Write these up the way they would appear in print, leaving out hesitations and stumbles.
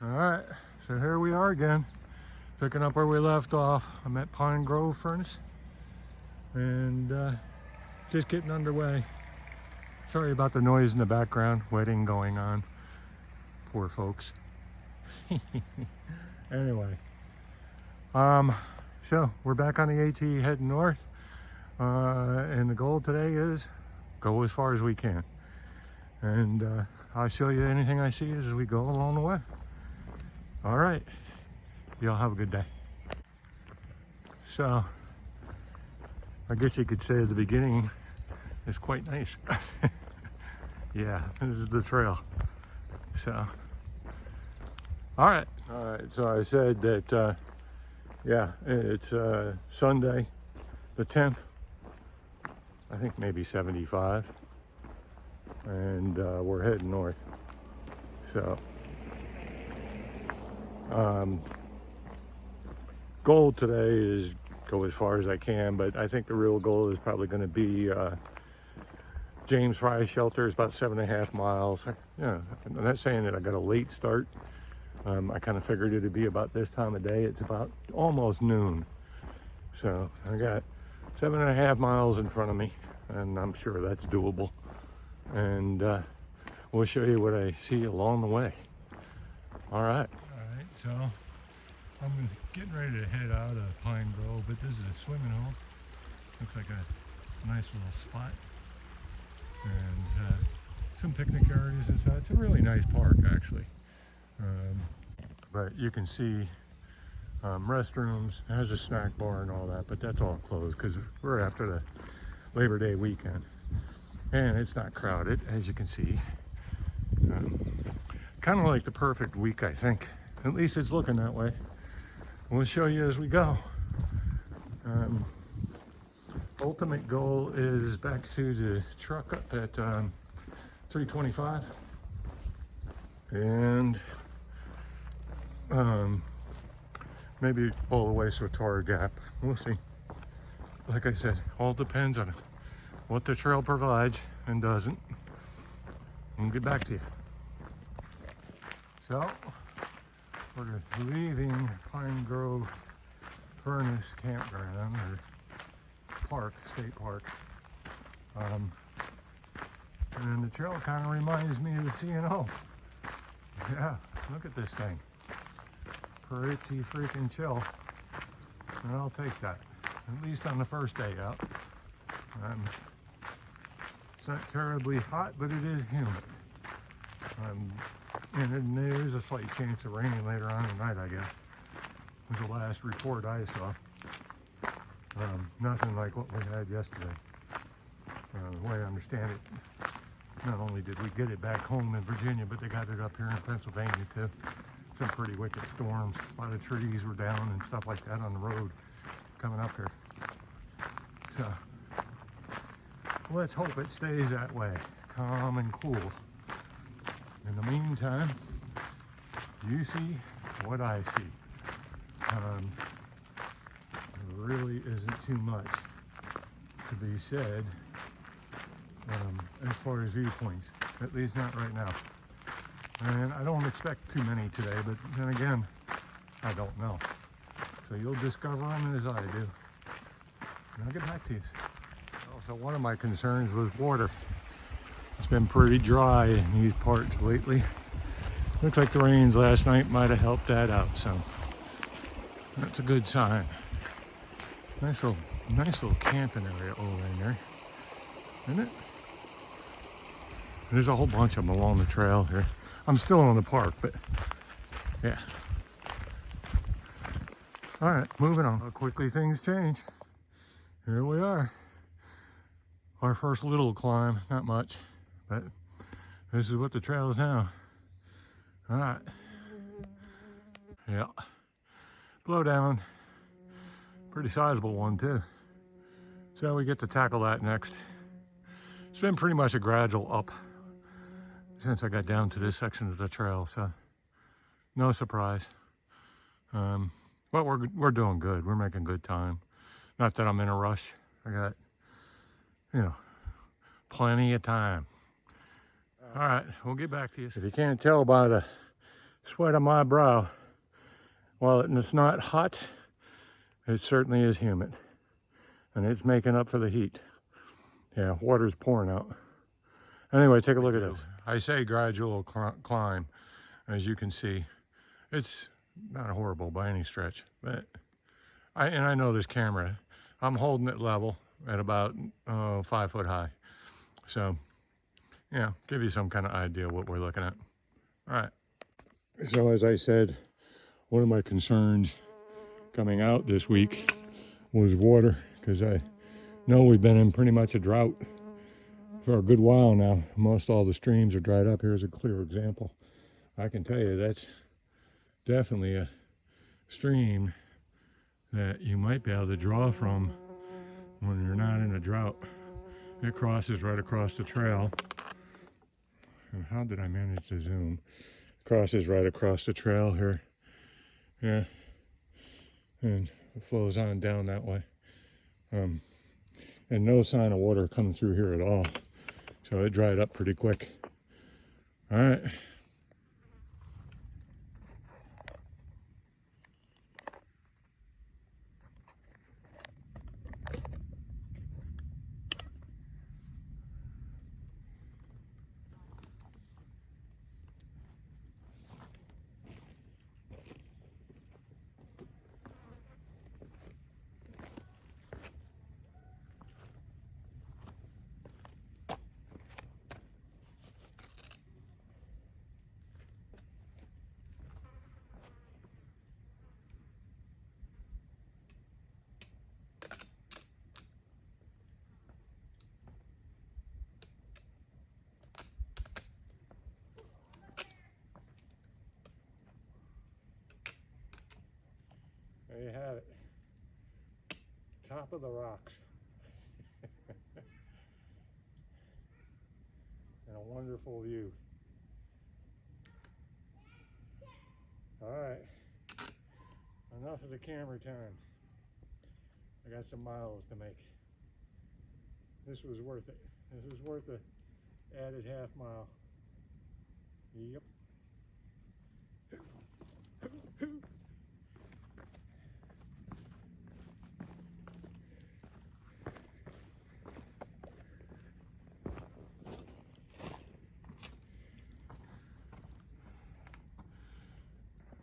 All right, so here we are again, picking up where we left off. I'm at Pine Grove Furnace and just getting underway. Sorry about the noise in the background, wedding going on. Poor folks. Anyway, so we're back on the AT heading north, and the goal today is go as far as we can. And I'll show you anything I see as we go along the way. All right, y'all have a good day. So, I guess you could say at the beginning, it's quite nice. Yeah, this is the trail. So, all right, so I said that, yeah, it's Sunday, the 10th, I think maybe 75, and we're heading north. So, goal today is go as far as I can, but I think the real goal is probably going to be James Fry Shelter. Is about 7.5 miles. Yeah, I'm not saying that I got a late start. I kind of figured it'd be about this time of day. It's about almost noon, so I got 7.5 miles in front of me, and I'm sure that's doable. And we'll show you what I see along the way. All right, so I'm getting ready to head out of Pine Grove, but this is a swimming hole. Looks like a nice little spot. And some picnic areas and such. It's a really nice park, actually. But you can see restrooms. It has a snack bar and all that, but that's all closed because we're after the Labor Day weekend. And it's not crowded, as you can see. Kind of like the perfect week, I think. At least it's looking that way. We'll show you as we go. Ultimate goal is back to the truck up at 325, and maybe all the way to Tar Gap. We'll see. Like I said, all depends on what the trail provides and doesn't. We'll get back to you. So, we're leaving Pine Grove Furnace Campground, or park, state park. And the trail kind of reminds me of the C&O. Yeah, look at this thing. Pretty freaking chill. And I'll take that, at least on the first day out. It's not terribly hot, but it is humid. And there is a slight chance of raining later on tonight, I guess. Was the last report I saw. Nothing like what we had yesterday. The way I understand it, not only did we get it back home in Virginia, but they got it up here in Pennsylvania too. Some pretty wicked storms. A lot of trees were down and stuff like that on the road coming up here. So let's hope it stays that way, calm and cool. In the meantime, you see what I see. There really isn't too much to be said as far as viewpoints, at least not right now. And I don't expect too many today, but then again, I don't know. So you'll discover them as I do. And I'll get back to you. Also, one of my concerns was water. It's been pretty dry in these parts lately. Looks like the rains last night might have helped that out, so that's a good sign. Nice little camping area over in there, isn't it? There's a whole bunch of them along the trail here. I'm still in the park, but yeah. All right, moving on. How quickly things change. Here we are. Our first little climb, not much, but this is what the trail is now. All right. Yeah. Blow down. Pretty sizable one too. So we get to tackle that next. It's been pretty much a gradual up since I got down to this section of the trail, so no surprise. But we're doing good. We're making good time. Not that I'm in a rush. I got, plenty of time. All right, we'll get back to you. If you can't tell by the sweat on my brow. While it's not hot, it certainly is humid. And it's making up for the heat. Yeah, water's pouring out. Anyway, take a look at this. I say gradual climb, as you can see. It's not horrible by any stretch, but I know this camera. I'm holding it level at about 5 foot high. So, yeah, give you some kind of idea what we're looking at. All right. So as I said, one of my concerns coming out this week was water, because I know we've been in pretty much a drought for a good while now. Most all the streams are dried up. Here's a clear example. I can tell you that's definitely a stream that you might be able to draw from when you're not in a drought. It crosses right across the trail. And how did I manage to zoom? Crosses right across the trail here. Yeah. And it flows on down that way. And no sign of water coming through here at all. So it dried up pretty quick. All right. There you have it. Top of the rocks. And a wonderful view. All right. Enough of the camera time. I got some miles to make. This was worth it. This is worth the added half mile. Yep.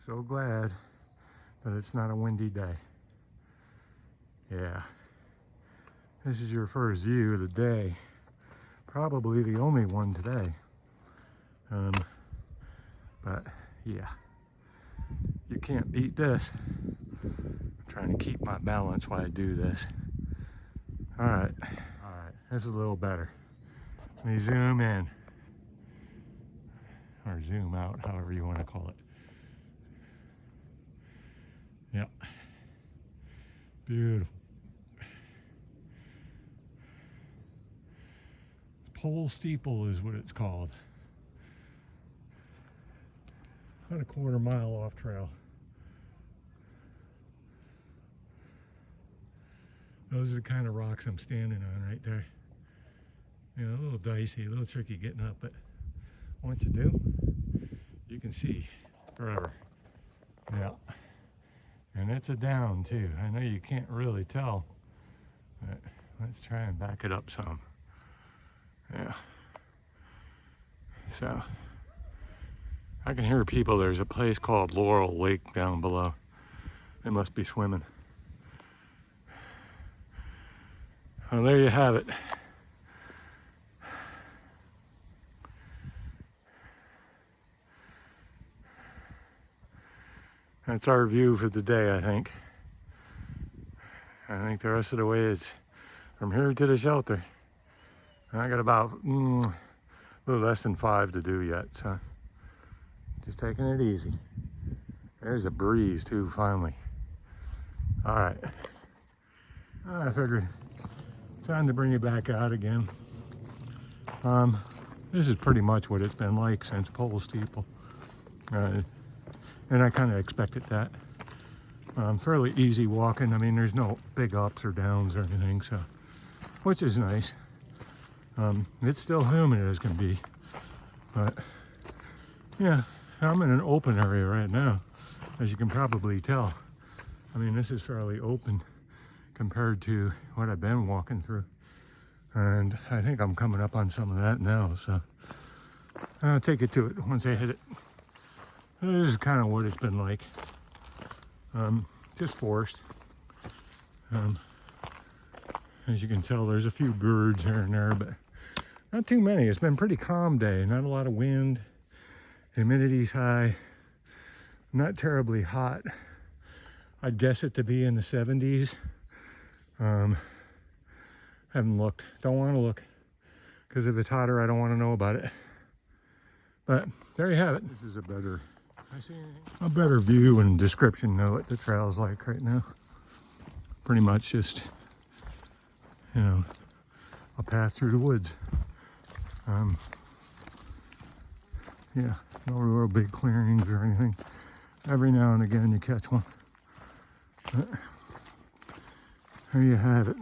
So glad that it's not a windy day. Yeah. This is your first view of the day. Probably the only one today. But yeah, you can't beat this. I'm trying to keep my balance while I do this. All right, this is a little better. Let me zoom in, or zoom out, however you want to call it. Yep, beautiful. Pole steeple is what it's called. About a quarter mile off trail. Those are the kind of rocks I'm standing on right there. You know, a little dicey, a little tricky getting up, but once you do, you can see forever. Yeah. And it's a down too. I know you can't really tell, but let's try and back it up some. Yeah. So, I can hear people. There's a place called Laurel Lake down below. They must be swimming. Well, there you have it. That's our view for the day, I think. I think the rest of the way is from here to the shelter. And I got about a little less than 5 to do yet, so just taking it easy. There's a breeze too, finally. All right. I figured time to bring it back out again. This is pretty much what it's been like since Pole Steeple. And I kind of expected that. Fairly easy walking. I mean, there's no big ups or downs or anything, so, which is nice. It's still humid as can be, but yeah, I'm in an open area right now, as you can probably tell. I mean, this is fairly open compared to what I've been walking through. And I think I'm coming up on some of that now, so I'll take it to it once I hit it. This is kind of what it's been like. Just forest. As you can tell, there's a few birds here and there, but not too many. It's been a pretty calm day, not a lot of wind. Humidity's high, not terribly hot. I'd guess it to be in the 70s. Haven't looked, don't want to look, because if it's hotter, I don't want to know about it. But there you have it. This is a better view and description of what the trail's like right now. Pretty much just, you know, a path through the woods. Yeah, no real big clearings or anything. Every now and again you catch one. But there you have it.